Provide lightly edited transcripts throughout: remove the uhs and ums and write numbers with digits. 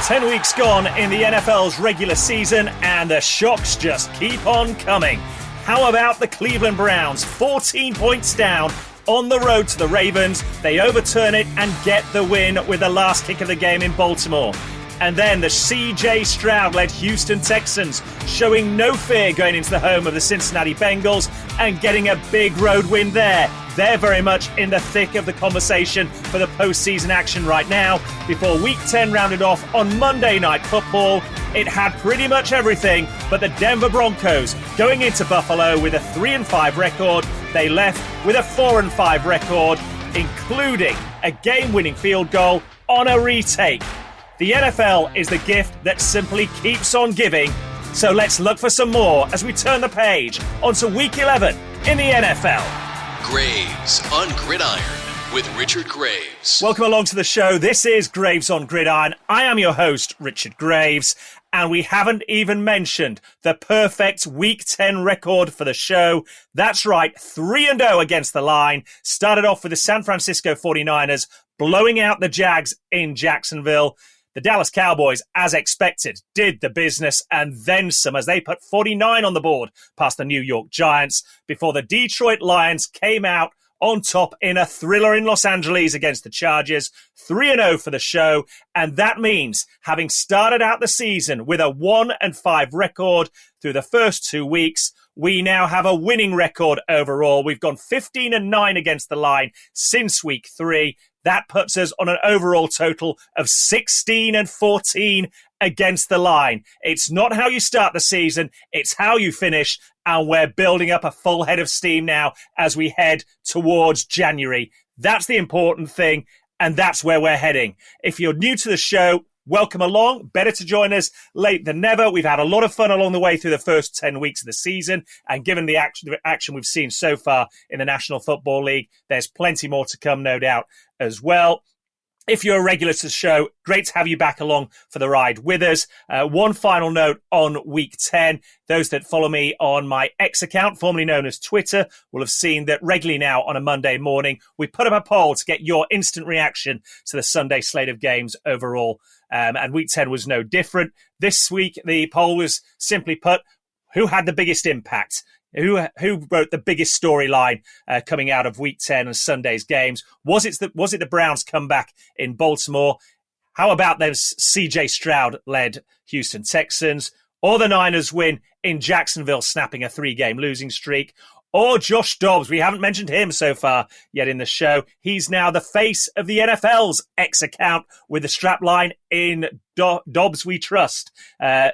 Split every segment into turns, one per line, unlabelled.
10 weeks gone in the NFL's regular season, and the shocks just keep on coming. How about the Cleveland Browns? 14 points down on the road to the Ravens. They overturn it and get the win with the last kick of the game in Baltimore. And then the C.J. Stroud-led Houston Texans showing no fear going into the home of the Cincinnati Bengals and getting a big road win there. They're very much in the thick of the conversation for the postseason action right now. Before Week 10 rounded off on Monday Night Football, it had pretty much everything, but the Denver Broncos going into Buffalo with a 3-5 record. They left with a 4-5 record, including a game-winning field goal on a retake. The NFL is the gift that simply keeps on giving. So let's look for some more as we turn the page onto Week 11 in the NFL.
Graves on Gridiron with Richard Graves.
Welcome along to the show. This is Graves on Gridiron. I am your host, Richard Graves, and we haven't even mentioned the perfect Week 10 record for the show. That's right, 3-0 against the line. Started off with the San Francisco 49ers blowing out the Jags in Jacksonville. The Dallas Cowboys, as expected, did the business and then some as they put 49 on the board past the New York Giants before the Detroit Lions came out on top in a thriller in Los Angeles against the Chargers. 3-0 for the show, and that means having started out the season with a 1-5 record through the first 2 weeks, we now have a winning record overall. We've gone 15-9 against the line since week 3. That puts us on an overall total of 16-14 against the line. It's not how you start the season, it's how you finish, and we're building up a full head of steam now as we head towards January. That's the important thing, and that's where we're heading. If you're new to the show, welcome along. Better to join us late than never. We've had a lot of fun along the way through the first 10 weeks of the season. And given the action we've seen so far in the National Football League, there's plenty more to come, no doubt, as well. If you're a regular to the show, great to have you back along for the ride with us. One final note on Week 10. Those that follow me on my X account, formerly known as Twitter, will have seen that regularly now on a Monday morning, we put up a poll to get your instant reaction to the Sunday slate of games overall. And Week 10 was no different. This week, the poll was simply put, who had the biggest impact? Who wrote the biggest storyline coming out of Week 10 and Sunday's games? Was it the Browns' comeback in Baltimore? How about those C.J. Stroud-led Houston Texans? Or the Niners win in Jacksonville, snapping a 3-game losing streak? Or Josh Dobbs? We haven't mentioned him so far yet in the show. He's now the face of the NFL's X account with the strapline "In Dobbs We Trust."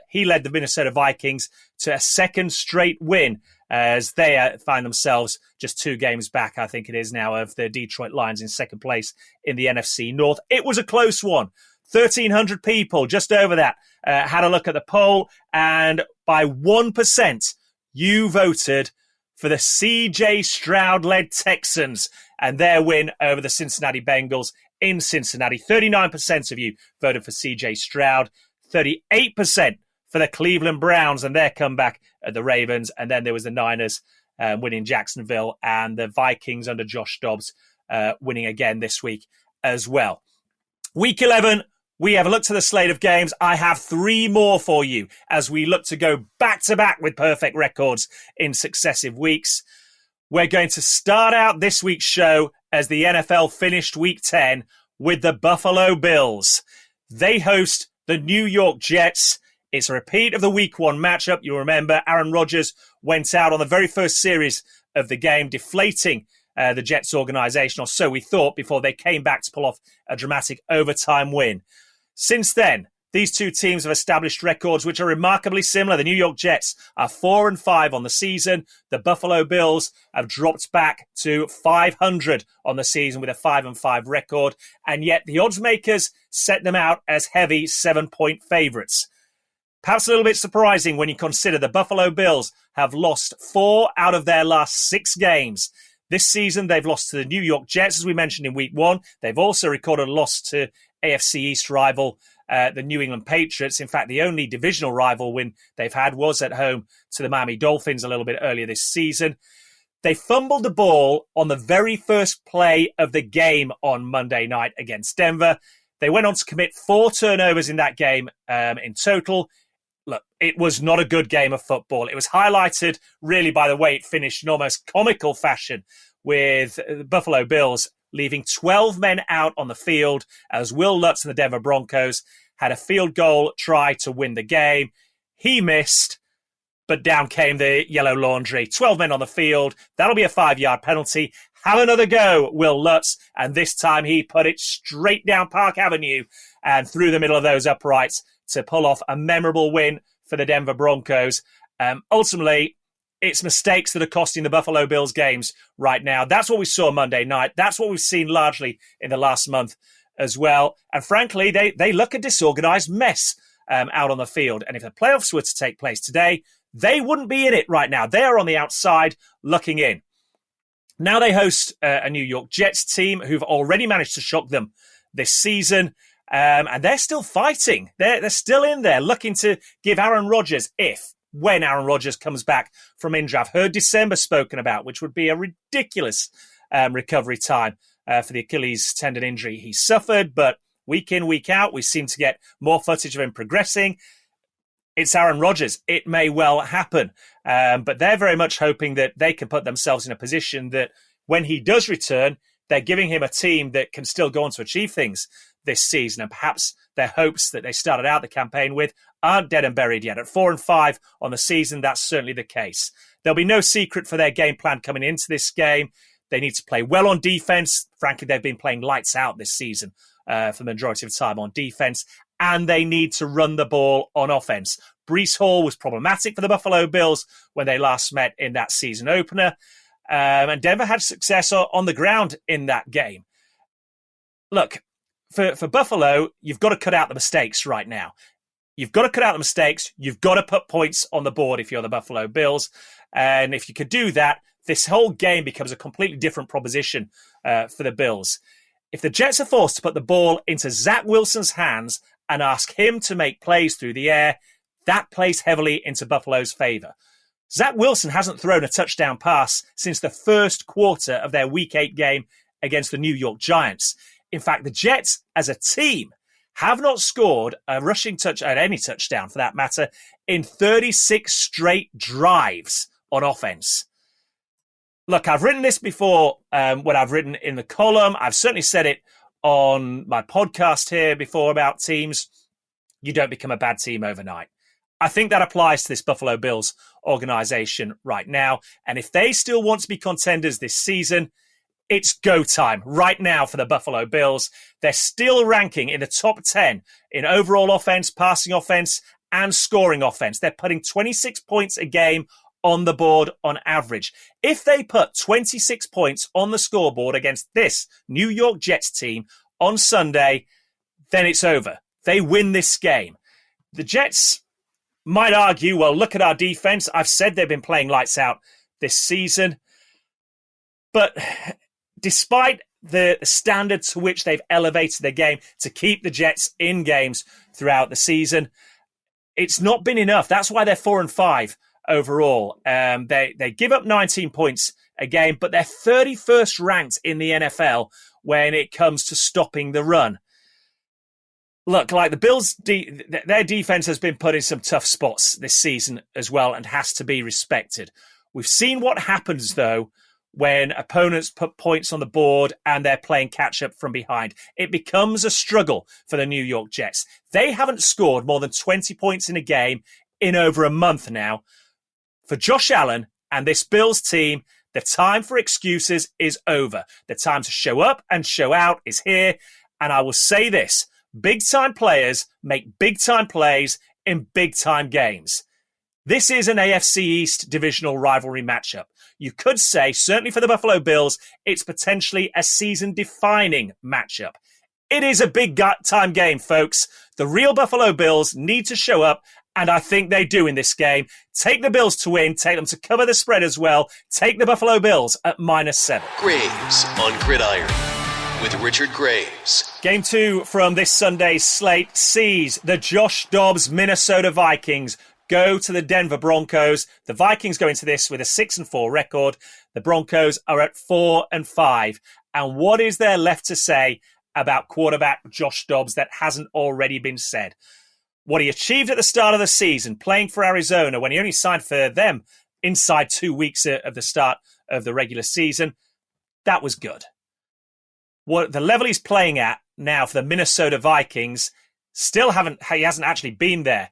He led the Minnesota Vikings to a second straight win as they find themselves just 2 games back, I think it is now, of the Detroit Lions in second place in the NFC North. It was a close one. 1,300 people, just over that, had a look at the poll, and by 1%, you voted for the C.J. Stroud-led Texans and their win over the Cincinnati Bengals in Cincinnati. 39% of you voted for C.J. Stroud, 38% for the Cleveland Browns and their comeback at the Ravens. And then there was the Niners winning Jacksonville and the Vikings under Josh Dobbs winning again this week as well. Week 11, we have a look to the slate of games. I have 3 more for you as we look to go back-to-back with perfect records in successive weeks. We're going to start out this week's show as the NFL finished Week 10 with the Buffalo Bills. They host the New York Jets. It's a repeat of the Week 1 matchup. You'll remember Aaron Rodgers went out on the very first series of the game, deflating the Jets organization, or so we thought, before they came back to pull off a dramatic overtime win. Since then, these two teams have established records which are remarkably similar. The New York Jets are 4-5 on the season. The Buffalo Bills have dropped back to 500 on the season with a 5-5 record. And yet the odds makers set them out as heavy 7-point favorites. Perhaps a little bit surprising when you consider the Buffalo Bills have lost 4 out of their last 6 games. This season, they've lost to the New York Jets, as we mentioned in Week 1. They've also recorded a loss to AFC East rival, the New England Patriots. In fact, the only divisional rival win they've had was at home to the Miami Dolphins a little bit earlier this season. They fumbled the ball on the very first play of the game on Monday night against Denver. They went on to commit 4 turnovers in that game in total. Look, it was not a good game of football. It was highlighted really by the way it finished in almost comical fashion, with the Buffalo Bills leaving 12 men out on the field as Will Lutz and the Denver Broncos had a field goal try to win the game. He missed, but down came the yellow laundry. 12 men on the field. That'll be a 5-yard penalty. Have another go, Will Lutz. And this time he put it straight down Park Avenue and through the middle of those uprights to pull off a memorable win for the Denver Broncos. Ultimately, it's mistakes that are costing the Buffalo Bills games right now. That's what we saw Monday night. That's what we've seen largely in the last month as well. And frankly, they look a disorganized mess out on the field. And if the playoffs were to take place today, they wouldn't be in it right now. They are on the outside looking in. Now they host a New York Jets team who've already managed to shock them this season. And they're still fighting. They're still in there looking to give Aaron Rodgers, when Aaron Rodgers comes back from injury. I've heard December spoken about, which would be a ridiculous recovery time for the Achilles tendon injury he suffered. But week in, week out, we seem to get more footage of him progressing. It's Aaron Rodgers. It may well happen. But they're very much hoping that they can put themselves in a position that when he does return, they're giving him a team that can still go on to achieve things this season. And perhaps their hopes that they started out the campaign with aren't dead and buried yet. At 4-5 on the season, that's certainly the case. There'll be no secret for their game plan coming into this game. They need to play well on defense. Frankly, they've been playing lights out this season for the majority of the time on defense. And they need to run the ball on offense. Breece Hall was problematic for the Buffalo Bills when they last met in that season opener. And Denver had success on the ground in that game. Look, for Buffalo, you've got to cut out the mistakes right now. You've got to cut out the mistakes. You've got to put points on the board if you're the Buffalo Bills. And if you could do that, this whole game becomes a completely different proposition for the Bills. If the Jets are forced to put the ball into Zach Wilson's hands and ask him to make plays through the air, that plays heavily into Buffalo's favor. Zach Wilson hasn't thrown a touchdown pass since the first quarter of their Week 8 game against the New York Giants. In fact, the Jets, as a team, have not scored a rushing any touchdown for that matter, in 36 straight drives on offense. Look, I've written this before when I've written in the column. I've certainly said it on my podcast here before about teams. You don't become a bad team overnight. I think that applies to this Buffalo Bills organization right now. And if they still want to be contenders this season, it's go time right now for the Buffalo Bills. They're still ranking in the top 10 in overall offense, passing offense, and scoring offense. They're putting 26 points a game on the board on average. If they put 26 points on the scoreboard against this New York Jets team on Sunday, then it's over. They win this game. The Jets might argue, well, look at our defense. I've said they've been playing lights out this season. But despite the standard to which they've elevated their game to keep the Jets in games throughout the season, it's not been enough. That's why they're 4-5 overall. They give up 19 points a game, but they're 31st ranked in the NFL when it comes to stopping the run. Look, like the Bills, their defense has been put in some tough spots this season as well and has to be respected. We've seen what happens, though, when opponents put points on the board and they're playing catch-up from behind. It becomes a struggle for the New York Jets. They haven't scored more than 20 points in a game in over a month now. For Josh Allen and this Bills team, the time for excuses is over. The time to show up and show out is here. And I will say this, big-time players make big-time plays in big-time games. This is an AFC East divisional rivalry matchup. You could say, certainly for the Buffalo Bills, it's potentially a season-defining matchup. It is a big-time game, folks. The real Buffalo Bills need to show up, and I think they do in this game. Take the Bills to win. Take them to cover the spread as well. Take the Buffalo Bills at -7.
Graves on Gridiron with Richard Graves.
Game 2 from this Sunday's slate sees the Josh Dobbs Minnesota Vikings go to the Denver Broncos. The Vikings go into this with a 6-4 record. The Broncos are at 4-5. And what is there left to say about quarterback Josh Dobbs that hasn't already been said. What he achieved at the start of the season, playing for Arizona when he only signed for them inside 2 weeks of the start of the regular season, that was good. What the level he's playing at now for the Minnesota Vikings, he hasn't actually been there.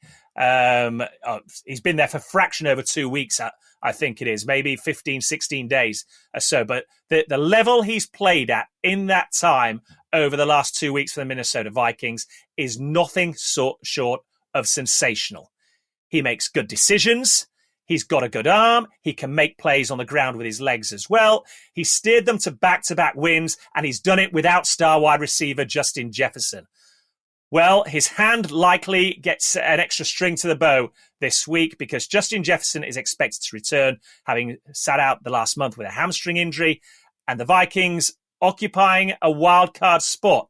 He's been there for a fraction over 2 weeks, I think it is, maybe 15, 16 days or so. But the level he's played at in that time over the last 2 weeks for the Minnesota Vikings is nothing short of sensational. He makes good decisions. He's got a good arm. He can make plays on the ground with his legs as well. He steered them to back-to-back wins, and he's done it without star wide receiver Justin Jefferson. Well, his hand likely gets an extra string to the bow this week because Justin Jefferson is expected to return, having sat out the last month with a hamstring injury, and the Vikings occupying a wild card spot.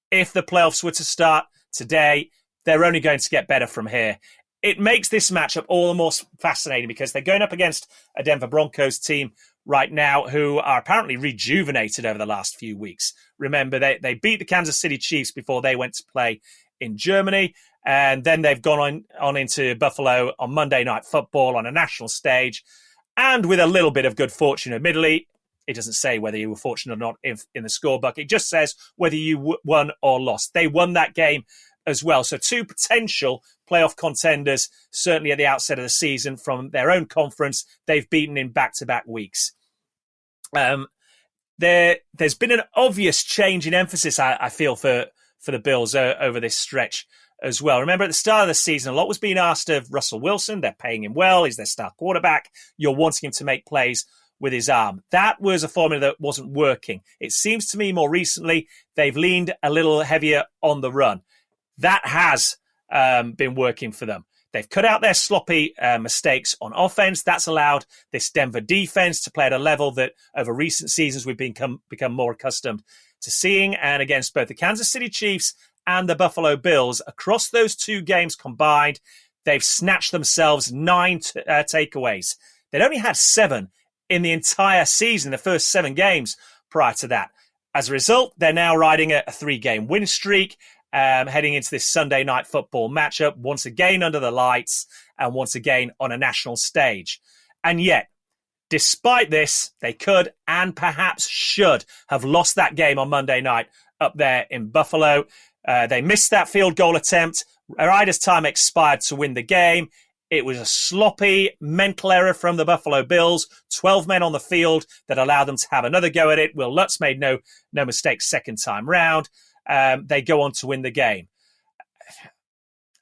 If the playoffs were to start today, they're only going to get better from here. It makes this matchup all the more fascinating because they're going up against a Denver Broncos team right now who are apparently rejuvenated over the last few weeks. Remember, they beat the Kansas City Chiefs before they went to play in Germany, and then they've gone on into Buffalo on Monday Night Football on a national stage, and with a little bit of good fortune, admittedly. It doesn't say whether you were fortunate or not in the scorebook. It just says whether you won or lost. They won that game as well. So two potential playoff contenders, certainly at the outset of the season from their own conference, they've beaten in back-to-back weeks. There's been an obvious change in emphasis, I feel, for the Bills over this stretch as well. Remember, at the start of the season, a lot was being asked of Russell Wilson. They're paying him well. He's their star quarterback. You're wanting him to make plays with his arm. That was a formula that wasn't working. It seems to me more recently they've leaned a little heavier on the run. That has been working for them. They've cut out their sloppy mistakes on offense. That's allowed this Denver defense to play at a level that over recent seasons we've become more accustomed to seeing. And against both the Kansas City Chiefs and the Buffalo Bills, across those two games combined, they've snatched themselves 9 takeaways. They'd only had 7 in the entire season, the first 7 games prior to that. As a result, they're now riding a 3-game win streak, heading into this Sunday Night Football matchup, once again under the lights and once again on a national stage. And yet, despite this, they could and perhaps should have lost that game on Monday night up there in Buffalo. They missed that field goal attempt right as time expired to win the game. It was a sloppy mental error from the Buffalo Bills. 12 men on the field that allowed them to have another go at it. Will Lutz made no mistakes second time round. They go on to win the game.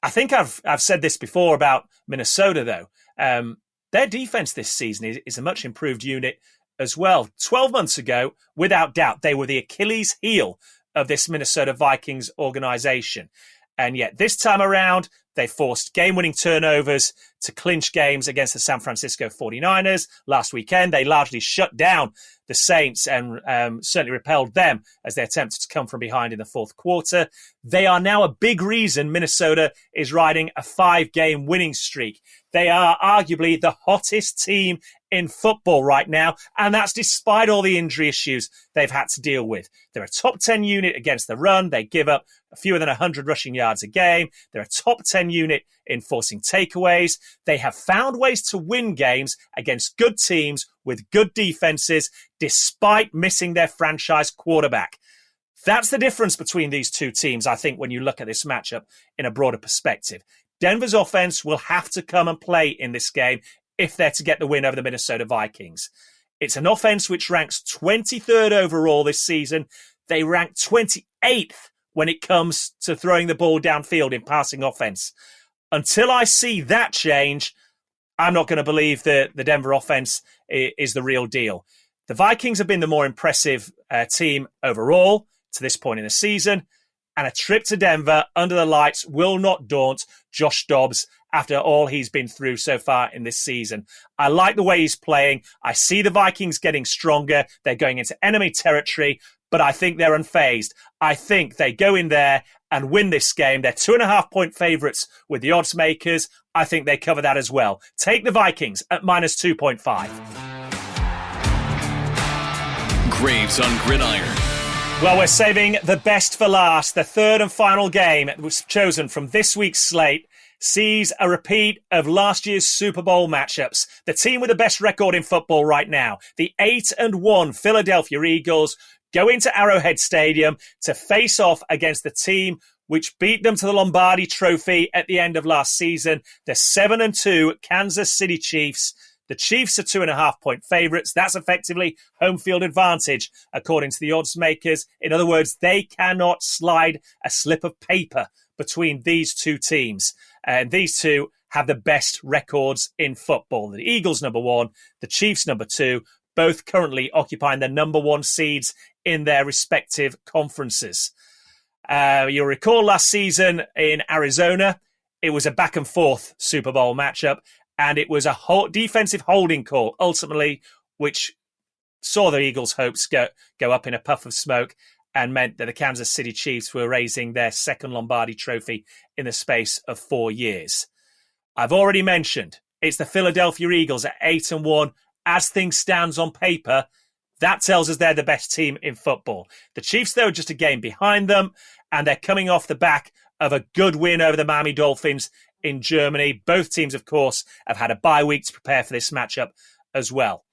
I think I've said this before about Minnesota, though. Their defense this season is a much improved unit as well. 12 months ago, without doubt, they were the Achilles heel of this Minnesota Vikings organization. And yet this time around, they forced game-winning turnovers to clinch games against the San Francisco 49ers. Last weekend, they largely shut down the Saints and certainly repelled them as they attempted to come from behind in the fourth quarter. They are now a big reason Minnesota is riding a 5-game winning streak. They are arguably the hottest team in football right now, and that's despite all the injury issues they've had to deal with. They're a top 10 unit against the run. They give up fewer than 100 rushing yards a game. They're a top 10 unit in forcing takeaways. They have found ways to win games against good teams with good defenses, despite missing their franchise quarterback. That's the difference between these two teams, I think, when you look at this matchup in a broader perspective. Denver's offense will have to come and play in this game if they're to get the win over the Minnesota Vikings. It's an offense which ranks 23rd overall this season. They rank 28th when it comes to throwing the ball downfield in passing offense. Until I see that change, I'm not going to believe that the Denver offense is the real deal. The Vikings have been the more impressive team overall to this point in the season, and a trip to Denver under the lights will not daunt Josh Dobbs after all he's been through so far in this season. I like the way he's playing. I see the Vikings getting stronger. They're going into enemy territory, but I think they're unfazed. I think they go in there and win this game. They're 2.5-point favorites with the odds makers. I think they cover that as well. Take the Vikings at minus 2.5.
Graves on Gridiron.
Well, we're saving the best for last. The third and final game that was chosen from this week's slate sees a repeat of last year's Super Bowl matchups. The team with the best record in football right now, the 8-1 Philadelphia Eagles, go into Arrowhead Stadium to face off against the team which beat them to the Lombardi Trophy at the end of last season, the 7-2 Kansas City Chiefs. The Chiefs are 2.5-point favourites. That's effectively home field advantage, according to the odds makers. In other words, they cannot slide a slip of paper between these two teams. And these two have the best records in football. The Eagles, number one, the Chiefs, number two, both currently occupying the number one seeds in their respective conferences. You'll recall last season in Arizona, it was a back and forth Super Bowl matchup. And it was a defensive holding call, ultimately, which saw the Eagles' hopes go up in a puff of smoke and meant that the Kansas City Chiefs were raising their second Lombardi Trophy in the space of 4 years. I've already mentioned it's the Philadelphia Eagles at 8-1. As things stand on paper, that tells us they're the best team in football. The Chiefs, though, are just a game behind them, and they're coming off the back of a good win over the Miami Dolphins in Germany. Both teams, of course, have had a bye week to prepare for this matchup as well.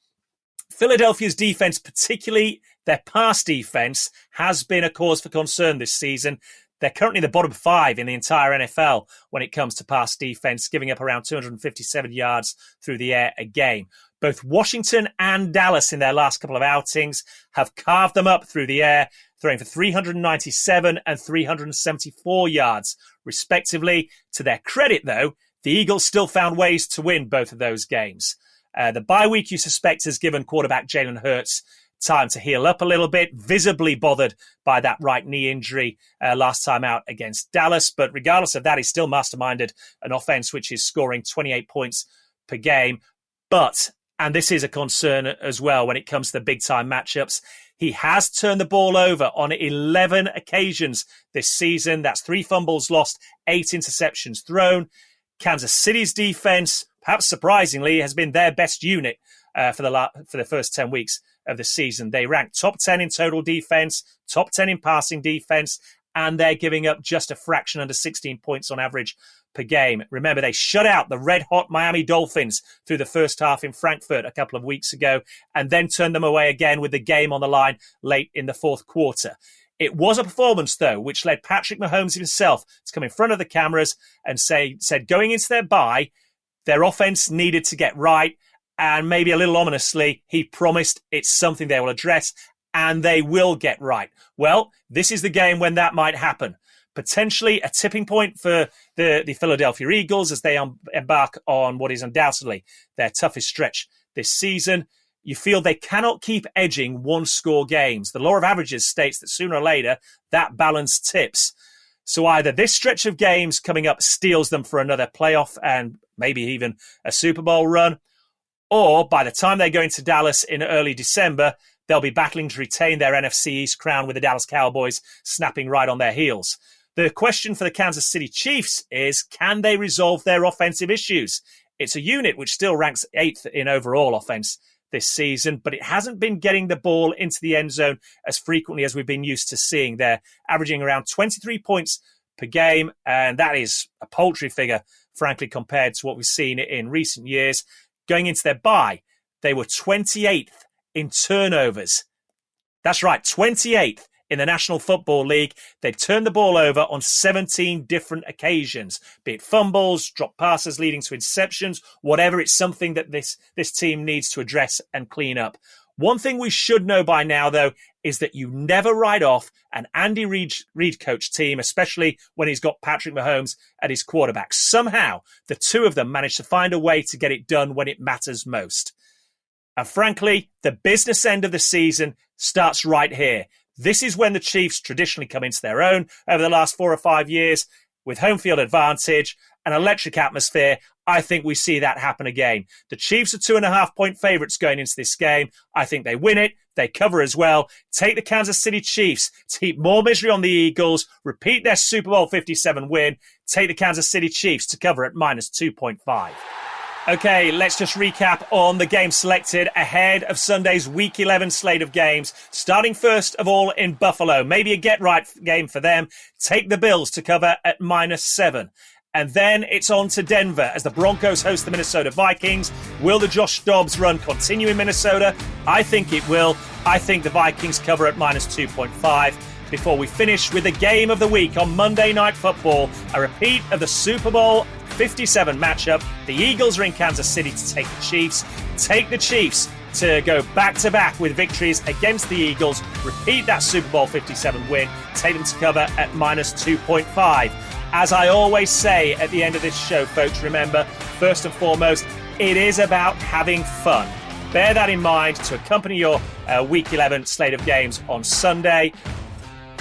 Philadelphia's defense, particularly their pass defense, has been a cause for concern this season. They're currently the bottom 5 in the entire NFL when it comes to pass defense, giving up around 257 yards through the air a game. Both Washington and Dallas in their last couple of outings have carved them up through the air, throwing for 397 and 374 yards, respectively. To their credit, though, the Eagles still found ways to win both of those games. The bye week, you suspect, has given quarterback Jalen Hurts time to heal up a little bit, visibly bothered by that right knee injury last time out against Dallas. But regardless of that, he's still masterminded an offense which is scoring 28 points per game. But, and this is a concern as well when it comes to the big-time matchups, he has turned the ball over on 11 occasions this season. That's 3 fumbles lost, 8 interceptions thrown. Kansas City's defense, perhaps surprisingly, has been their best unit for the first 10 weeks of the season. They rank top 10 in total defense, top 10 in passing defense, and they're giving up just a fraction under 16 points on average per game. Remember, they shut out the red-hot Miami Dolphins through the first half in Frankfurt a couple of weeks ago and then turned them away again with the game on the line late in the fourth quarter. It was a performance, though, which led Patrick Mahomes himself to come in front of the cameras and said going into their bye, their offense needed to get right, and maybe a little ominously, he promised it's something they will address and they will get right. Well, this is the game when that might happen. Potentially a tipping point for the Philadelphia Eagles as they embark on what is undoubtedly their toughest stretch this season. You feel they cannot keep edging one-score games. The law of averages states that sooner or later that balance tips. So either this stretch of games coming up steals them for another playoff and maybe even a Super Bowl run, or by the time they go into Dallas in early December, they'll be battling to retain their NFC East crown with the Dallas Cowboys snapping right on their heels. The question for the Kansas City Chiefs is, can they resolve their offensive issues? It's a unit which still ranks 8th in overall offense this season, but it hasn't been getting the ball into the end zone as frequently as we've been used to seeing. They're averaging around 23 points per game, and that is a paltry figure, frankly, compared to what we've seen in recent years. Going into their bye, they were 28th in turnovers. That's right, 28th in the National Football League. They've turned the ball over on 17 different occasions, be it fumbles, drop passes leading to interceptions, whatever. It's something that this team needs to address and clean up. One thing we should know by now, though, is that you never write off an Andy Reid coach team, especially when he's got Patrick Mahomes at his quarterback. Somehow, the two of them manage to find a way to get it done when it matters most. And frankly, the business end of the season starts right here. This is when the Chiefs traditionally come into their own over the last 4 or 5 years with home field advantage, an electric atmosphere. I think we see that happen again. The Chiefs are 2.5-point favorites going into this game. I think they win it. They cover as well. Take the Kansas City Chiefs to heap more misery on the Eagles, repeat their Super Bowl 57 win. Take the Kansas City Chiefs to cover at -2.5. Okay, let's just recap on the games selected ahead of Sunday's Week 11 slate of games. Starting first of all in Buffalo. Maybe a get-right game for them. Take the Bills to cover at -7. And then it's on to Denver as the Broncos host the Minnesota Vikings. Will the Josh Dobbs run continue in Minnesota? I think it will. I think the Vikings cover at -2.5. Before we finish with the game of the week on Monday Night Football, a repeat of the Super Bowl 57 matchup. The Eagles are in Kansas City to take the Chiefs. Take the Chiefs to go back-to-back with victories against the Eagles. Repeat that Super Bowl 57 win. Take them to cover at -2.5. As I always say at the end of this show, folks, remember, first and foremost, it is about having fun. Bear that in mind to accompany your Week 11 slate of games on Sunday.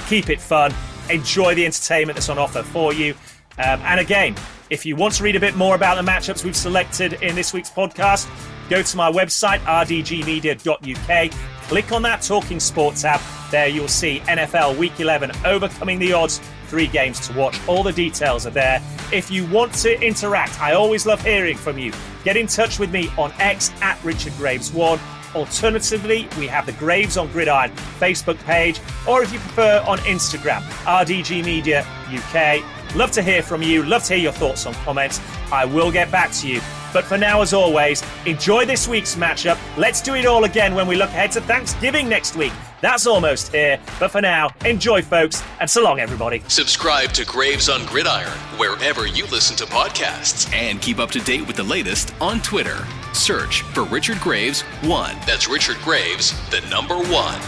Keep it fun. Enjoy the entertainment that's on offer for you. And again, if you want to read a bit more about the matchups we've selected in this week's podcast, go to my website, rdgmedia.uk. Click on that Talking Sports tab. There you'll see NFL Week 11 Overcoming the Odds, 3 games to watch. All the details are there. If you want to interact, I always love hearing from you. Get in touch with me on X at RichardGraves1. Alternatively, we have the Graves on Gridiron Facebook page, or if you prefer, on Instagram, RDG Media UK. Love to hear from you. Love to hear your thoughts and comments. I will get back to you. But for now, as always, enjoy this week's matchup. Let's do it all again when we look ahead to Thanksgiving next week. That's almost here. But for now, enjoy, folks, and so long, everybody.
Subscribe to Graves on Gridiron wherever you listen to podcasts. And keep up to date with the latest on Twitter. Search for Richard Graves 1. That's Richard Graves, the number 1.